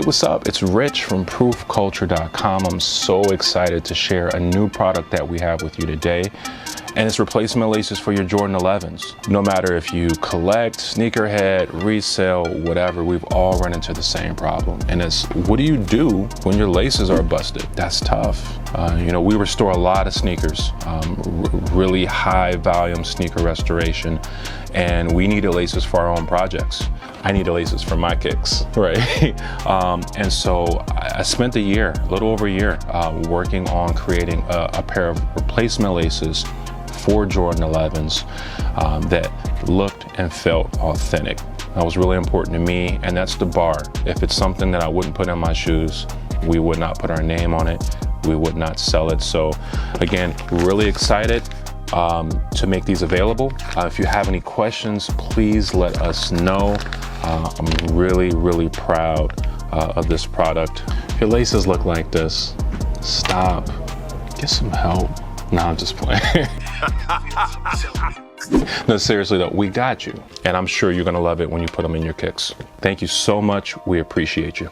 what's up? It's Rich from proofculture.com. I'm so excited to share a new product that we have with you today. And it's replacement laces for your Jordan 11s. No matter if you collect, sneakerhead, resell, whatever, we've all run into the same problem. And it's, what do you do when your laces are busted? That's tough. We restore a lot of sneakers, really high volume sneaker restoration, and we needed laces for our own projects. I needed laces for my kicks, right? And so I spent a little over a year, working on creating a pair of replacement laces for Jordan 11s that looked and felt authentic. That was really important to me, and that's the bar. If it's something that I wouldn't put in my shoes, we would not put our name on it, we would not sell it. So again, really excited to make these available. If you have any questions, please let us know. I'm really proud of this product. If your laces look like this, stop, get some help. No, I'm just playing. No, seriously though, we got you. And I'm sure you're gonna love it when you put them in your kicks. Thank you so much, we appreciate you.